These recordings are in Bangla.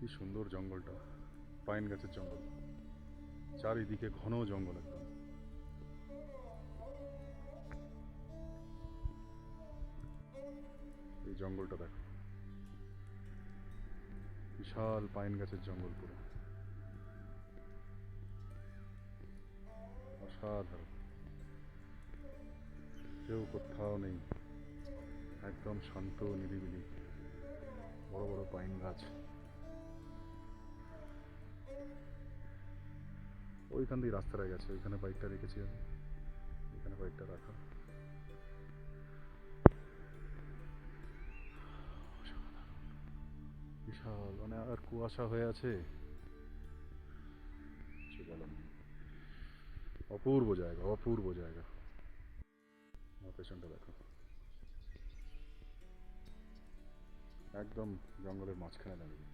কি সুন্দর জঙ্গলটা, পাইন গাছের জঙ্গল, চারিদিকে ঘন জঙ্গল একদম। এই জঙ্গলটা দেখো, বিশাল পাইন গাছের জঙ্গল, পুরো অসাধারণ। কেউ কোথাও নেই, একদম শান্ত নিরিবিলি, বড় বড় পাইন গাছ। ওইখান দিয়ে রাস্তাটা গেছে, ওইখানে বাইকটা রেখেছি আমি, এখানে বাইকটা রাখা। বিশাল, মানে আর কুয়াশা হয়ে আছে, কিছু বলার নেই। অপূর্ব জায়গা, অপূর্ব জায়গা। আমার পেছনটা দেখো, একদম জঙ্গলের মাঝখানে দাঁড়িয়ে।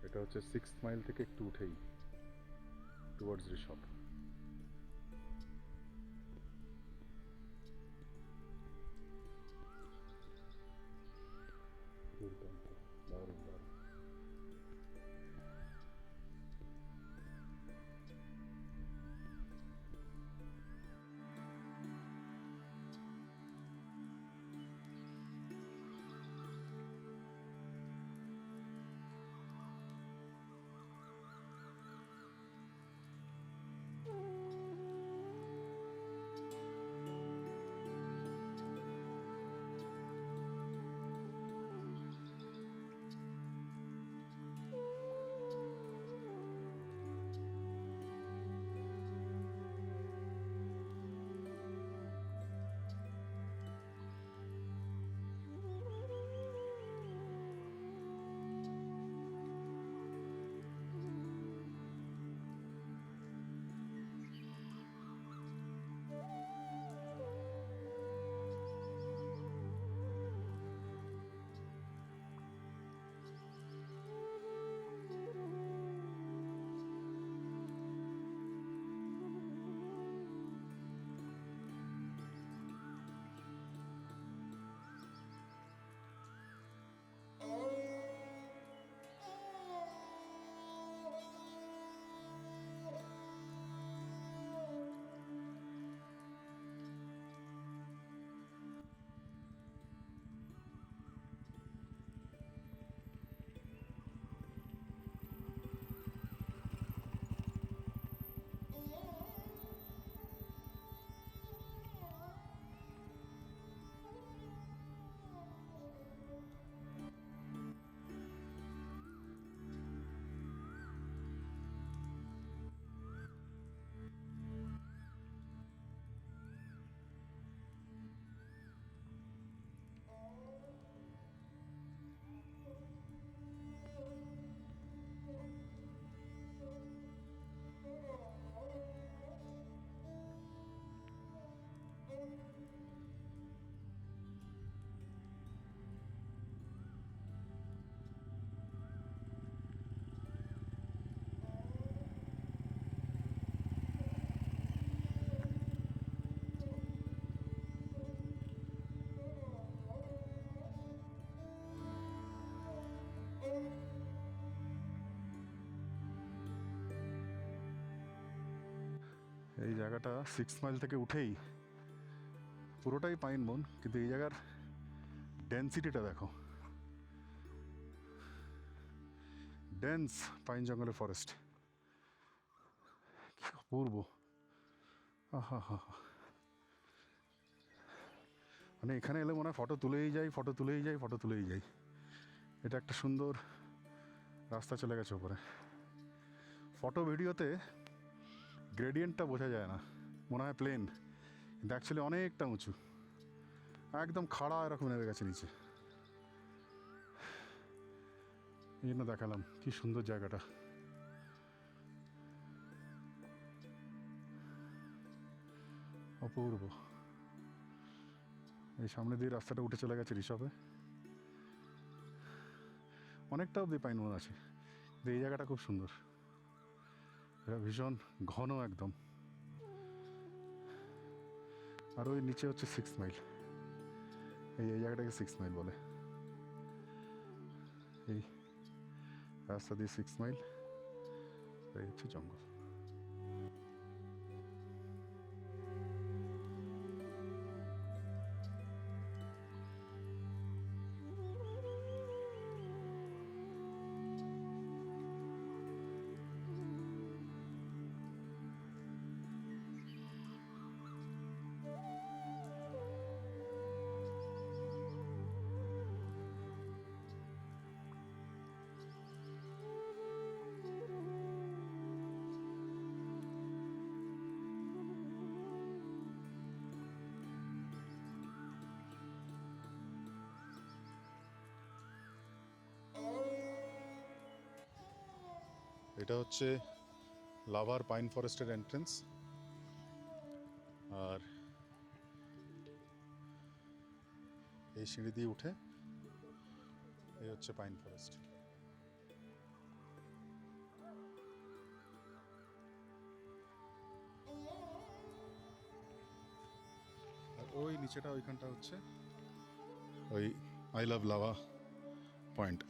এটা হচ্ছে 6 মাইল থেকে একটু উঠেই, টুয়ার্ডস ঋষভ। দুর্দান্ত, দারুণ দারুণ। এই জায়গাটা 6 মাইল থেকে উঠেই পুরোটাই পাইন বন, কিন্তু এই জায়গার ডেন্সিটিটা দেখো, ডেন্স পাইন জঙ্গলের ফরেস্ট, কি অপূর্ব। আহা হা, মানে এখানে এলে মনে হয় ফটো তুলেই যাই, ফটো তুলেই যাই, ফটো তুলেই যাই। এটা একটা সুন্দর রাস্তা চলে গেছে ওপরে। ফটো ভিডিওতে গ্রেডিয়েন্টটা বোঝা যায় না, মনে হয় প্লেন, কিন্তু অ্যাকচুয়ালি অনেকটা উঁচু, একদম খাড়া এরকম নেমে গেছে নিচে। এই জন্য দেখালাম কি সুন্দর জায়গাটা, অপূর্ব। এই সামনে দিয়ে রাস্তাটা উঠে চলে গেছে ঋষভে, অনেকটা অব্দি পাইন বন আছে, কিন্তু এই জায়গাটা খুব সুন্দর, এটা ভীষণ ঘন একদম। আর ওই নিচে হচ্ছে 6 মাইল, এই জায়গাটাকে 6 মাইল বলে। এই রাস্তা দিয়ে 6 মাইল, এই হচ্ছে জঙ্গল। এটা হচ্ছে লাভার পাইন ফরেস্টের এন্ট্রেন্স, আর এই সিঁড়ি দিয়ে উঠে এই হচ্ছে পাইন ফরেস্ট। আর ওই নিচেটা ওইখানটা হচ্ছে ওই আই লাভ লাভা পয়েন্ট।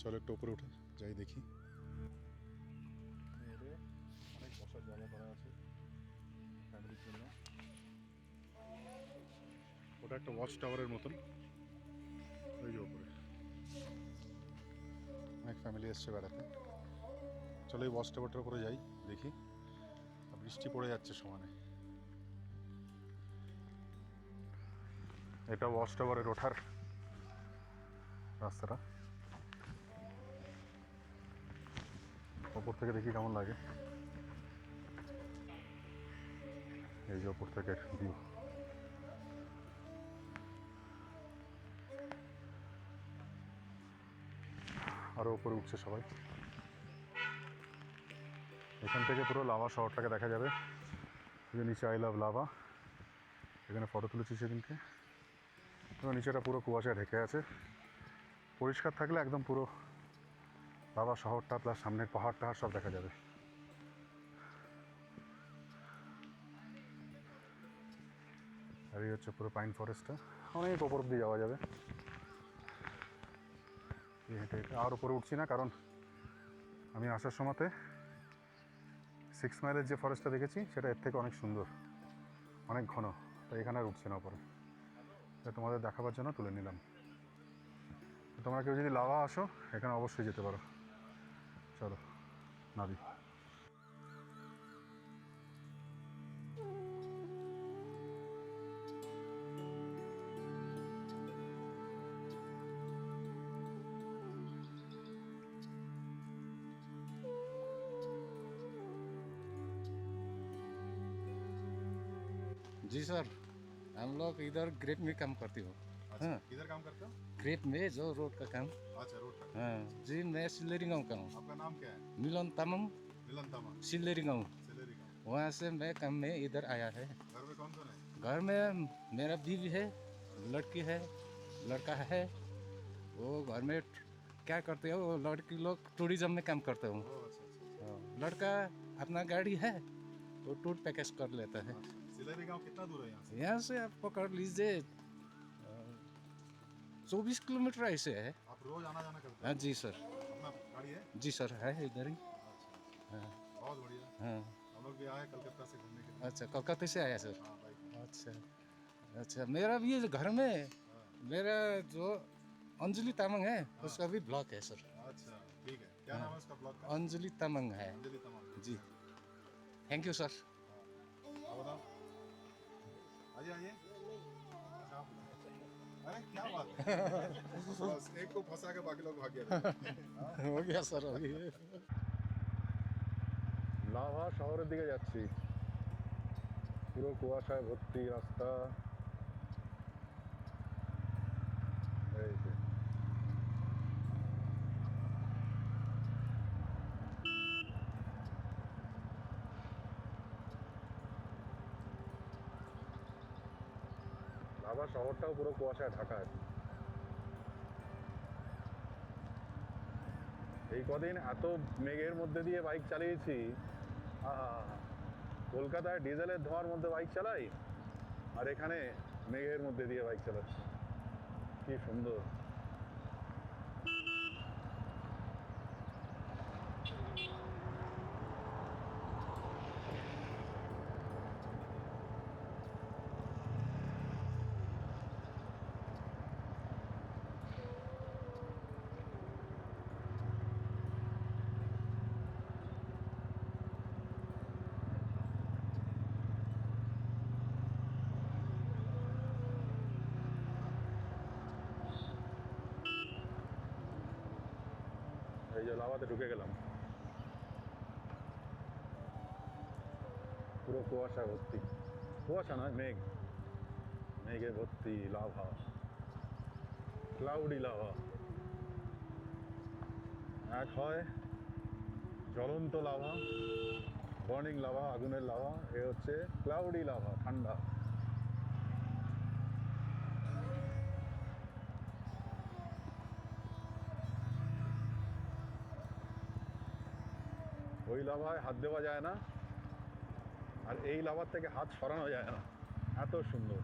চলো একটু উপরে উঠে যাই দেখি। অনেক বসার জায়গা করা আছে ফ্যামিলির জন্য। ওটা একটা ওয়াচ টাওয়ারের মতন, ওই যে উপরে অনেক ফ্যামিলি এসছে বেড়াতে। চলো এই ওয়াচ টাওয়ারটার উপরে যাই দেখি। বৃষ্টি পড়ে যাচ্ছে সমানে। এটা ওয়াচ টাওয়ারের ওঠার রাস্তাটা, ওপর থেকে দেখি কেমন লাগে। এই যে ওপর থেকে ভিউ, আরো উপরে উঠছে সবাই। এখান থেকে পুরো লাভা শহরটাকে দেখা যাবে। এই যে নিচে আই লাভ লাভা, এখানে ফটো তুলেছি সেদিনকে। এবং নিচেটা পুরো কুয়াশায় ঢেকে আছে। পরিষ্কার থাকলে একদম পুরো লাভা শহরটা প্লাস সামনের পাহাড় টাহাড় সব দেখা যাবে। আর এই হচ্ছে পুরো পাইন ফরেস্টটা, অনেক ওপর দিয়ে যাওয়া যাবে। হেঁটে হেঁটে আর উপরে উঠছি না, কারণ আমি আসার সময়তে 6 মাইলের যে ফরেস্টটা দেখেছি সেটা এর থেকে অনেক সুন্দর, অনেক ঘন। তাই এখানে আর উঠছে না উপরে, তোমাদের দেখাবার জন্য তুলে নিলাম। তোমরা কেউ যদি লাভা আসো এখানে অবশ্যই যেতে পারো। চলো নাবি। जी सर, हम लोग इधर ग्रेप में काम करती हो। हाँ, किधर काम करते हो? ग्रेप में जो रोड का काम। अच्छा, रोड का। हाँ जी, मैं सिल्लेरी गाँव का हूँ। आपका नाम क्या है? मिलन तामंग, मिलन तामा, सिल्लेरी गाँव। सेलेरी गाँव। वहाँ से मैं काम में इधर आया है। घर में कौन कौन है? घर में मेरा बीवी है, लड़की है, लड़का है। वो घर में क्या करते हो, वो लड़की लोग टूरिज्म में काम करते हो। ओह, अच्छा अच्छा। लड़का अपना गाड़ी है, वो टूर पैकेज कर लेता है। सिलेरी गांव कितना दूर है यहाँ से? यहाँ से आप पकड़ लीजिए 24 किलोमीटर ऐसे है। आप रोज आना जाना करते हाँ जी सर। हो? अपना गाड़ी है? जी सर, है इधर ही। अच्छा, हाँ बहुत बढ़िया। हाँ। हम लोग भी आए कलकत्ता से घूमने के लिए। अच्छा, कोलकाता से आया सर। हाँ भाई। अच्छा अच्छा, मेरा भी ये घर में मेरा जो अंजलि तामंग है उसका भी ब्लॉग है सर। अच्छा, ठीक है। क्या नाम है उसका ब्लॉग का? अंजलि तामंग है अंजलि तमाम। जी। Thank you sir. आप बताओ। आइए आइए। अच्छा, आप बताओ। अरे क्या बात है। बस एक को फंसा के बाकी लोग भाग गए। हो गया सर अभी। লাভা শহরের দিকে যাচ্ছি, পুরো কুয়াশায় ভর্তি রাস্তা। এই যে লাভা শহরটাও পুরো কুয়াশায় ঢাকা আছে। এই কদিন এত মেঘের মধ্যে দিয়ে বাইক চালিয়েছি, কলকাতায় ডিজেলের ধোঁয়ার মধ্যে বাইক চালাই, আর এখানে মেঘের মধ্যে দিয়ে বাইক চালাচ্ছি। কি সুন্দর। এই যে লাভাতে ঢুকে গেলাম, পুরো কুয়াশা ভর্তি, কুয়াশা নয় মেঘ, মেঘে ভর্তি লাভা, ক্লাউডি লাভা। এক হয় জ্বলন্ত লাভা, বার্নিং লাভা, আগুনের লাভা, এ হচ্ছে ক্লাউডি লাভা, ঠান্ডা। ওই লাভায় হাত দেওয়া যায় না, আর এই লাভার থেকে হাত সরানো যায় না, এত সুন্দর।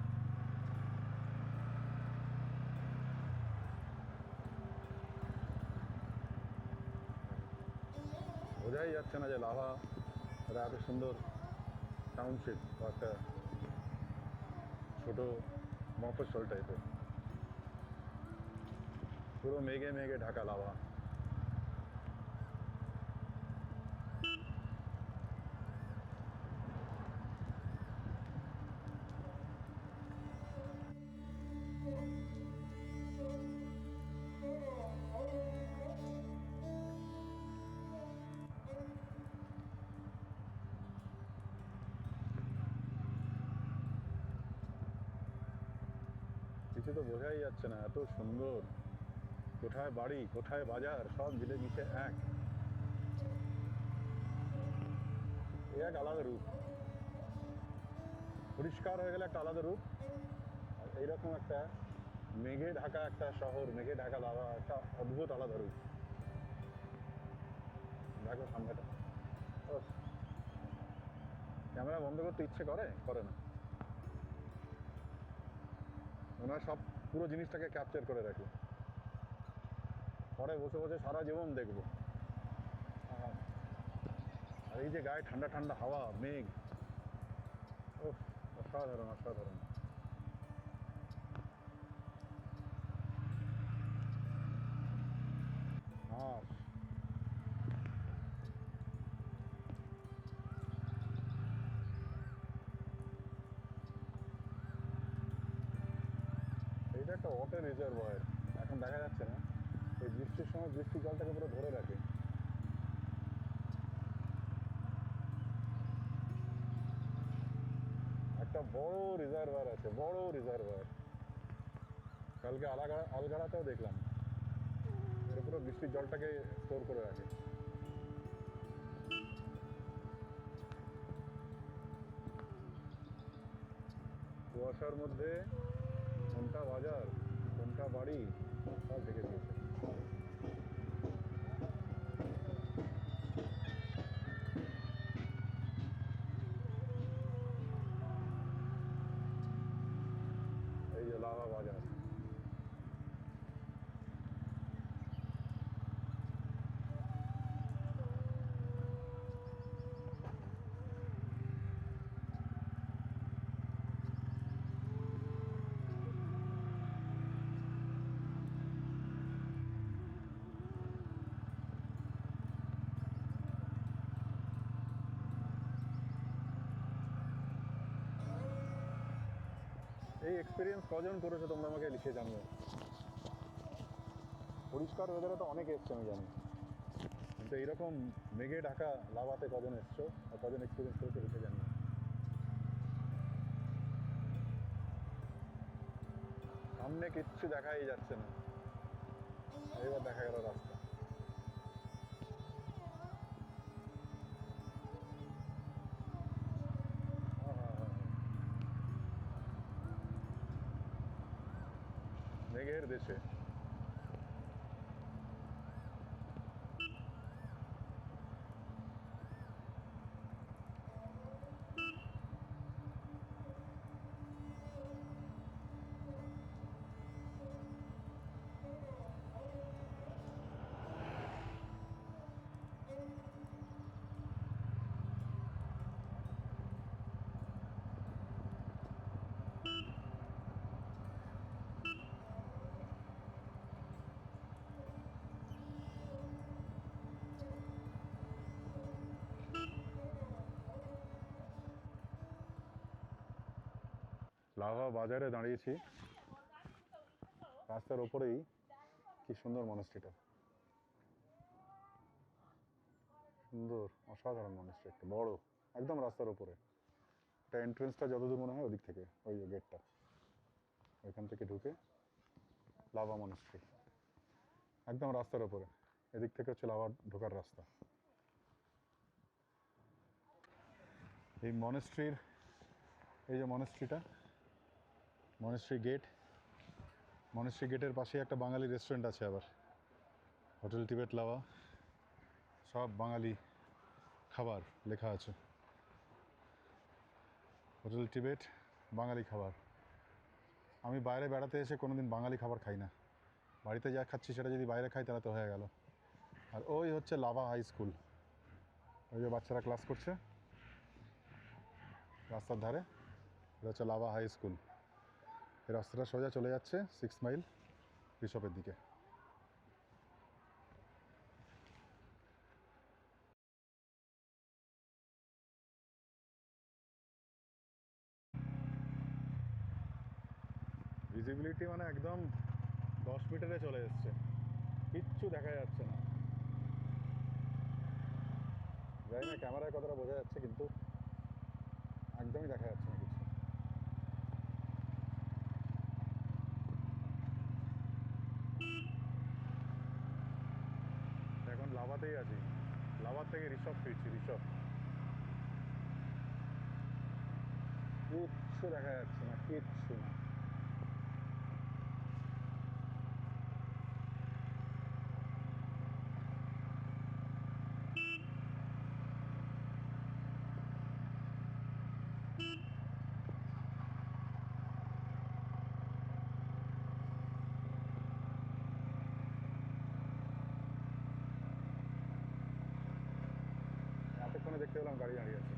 বোঝাই যাচ্ছে না যে লাভা এটা এত সুন্দর টাউনশিপ বা একটা ছোট মফস্বল টাইপের, পুরো মেঘে মেঘে ঢাকা লাভা। কিছু তো বোঝাই যাচ্ছে না, এত সুন্দর। কোথায় বাড়ি কোথায় বাজার সব মিলে মিশে এক, এ এক আলাদা রূপ। পরিষ্কার হয়ে গেলে একটা আলাদা রূপ, আর এইরকম একটা মেঘে ঢাকা একটা শহর, মেঘে ঢাকা লাভা, একটা অদ্ভুত আলাদা রূপ। দেখো সামনেটা, ক্যামেরা বন্ধ করতে ইচ্ছে করে করে না, ওনার সব পুরো জিনিসটাকে ক্যাপচার করে রাখি, পরে বসে বসে সারা জীবন দেখবো। আহা, আর এই যে গায়ে ঠান্ডা ঠান্ডা হাওয়া, মেঘ, ও অসাধারণ অসাধারণ। হাঁস, এইটা একটা ওয়াটার রিজার্ভয়ার, এখন দেখা যাচ্ছে না, এই বৃষ্টির সময় বৃষ্টির জলটাকে পুরো ধরে রাখে। একটা বড় রিজার্ভার আছে, বড় রিজার্ভার, কালকে আলগাড়াতেও দেখলাম, এর পুরো বৃষ্টির জলটাকে স্টোর করে রাখে। কুয়াশার মধ্যে কোনটা বাজার কোনটা বাড়ি সব ঢেকে দিয়েছে। এই যে লাভা বাজার, এই এক্সপিরিয়েন্স কজন করেছো তোমরা আমাকে লিখে জানিও। পরিষ্কার ওয়েদারে তো অনেকে এসছে আমি জানি, কিন্তু এইরকম মেঘে ঢাকা লাভাতে কজন এসছো আর কজন এক্সপিরিয়েন্স করেছো লিখে জানিও। সামনে কিচ্ছু দেখাই যাচ্ছে না, এবার দেখা গেল রাস্তা। আহা, মেঘের দেশে। লাভা বাজারে দাঁড়িয়েছি, রাস্তার ওপরেই কি সুন্দর মনস্ট্রিটা, সুন্দর অসাধারণ মনস্ট্রি, একটা বড়, একদম রাস্তার ওপরে। এটা এন্ট্রেন্সটা যতদূর মনে হয় ওদিক থেকে, ওই যে গেটটা, ওইখান থেকে ঢুকে লাভা মনস্ট্রি, একদম রাস্তার ওপরে। এদিক থেকে হচ্ছে লাভা ঢোকার রাস্তা। এই মনস্ট্রির, এই যে মনস্ট্রিটা, মনস্ট্রি গেট, মনস্ট্রি গেটের পাশে একটা বাঙালি রেস্টুরেন্ট আছে, আবার হোটেল টিবেট লাভা, সব বাঙালি খাবার লেখা আছে, হোটেল টিবেট বাঙালি খাবার। আমি বাইরে বেড়াতে এসে কোনোদিন বাঙালি খাবার খাই না, বাড়িতে যা খাচ্ছি সেটা যদি বাইরে খাই তাহলে তো হয়ে গেল। আর ওই হচ্ছে লাভা হাই স্কুল, ওই যে বাচ্চারা ক্লাস করছে রাস্তার ধারে, এটা হচ্ছে লাভা হাই স্কুল। এই রাস্তাটা সোজা চলে যাচ্ছে 6 মাইল বিশপের দিকে। ভিজিবিলিটি মানে একদম 10 মিটারে চলে এসছে, কিচ্ছু দেখা যাচ্ছে না। জানি না ক্যামেরায় কতটা বোঝা যাচ্ছে, কিন্তু একদমই দেখা যাচ্ছে না কিছু। এখন লাভাতেই আছি, লাভার থেকে ঋষভ ফিরছি, ঋষভ। কিচ্ছু দেখা যাচ্ছে না, কিচ্ছু না। এতক্ষণে দেখতে পেলাম গাড়ি দাঁড়িয়ে আছে।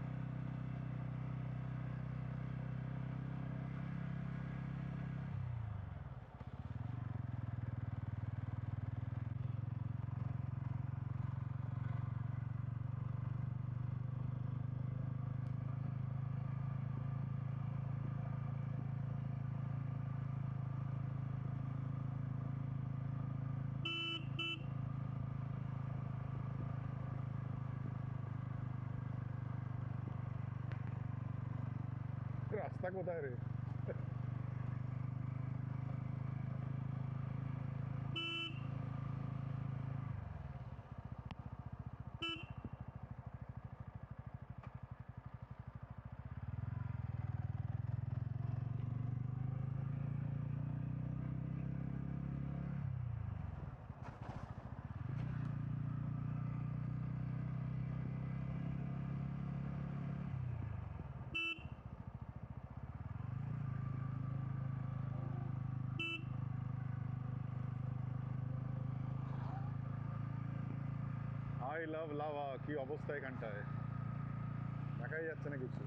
রাস্তা কোথায় রে? আই লাভ লাভা, কি অবস্থা এখানটায়, দেখাই যাচ্ছে না কিছু।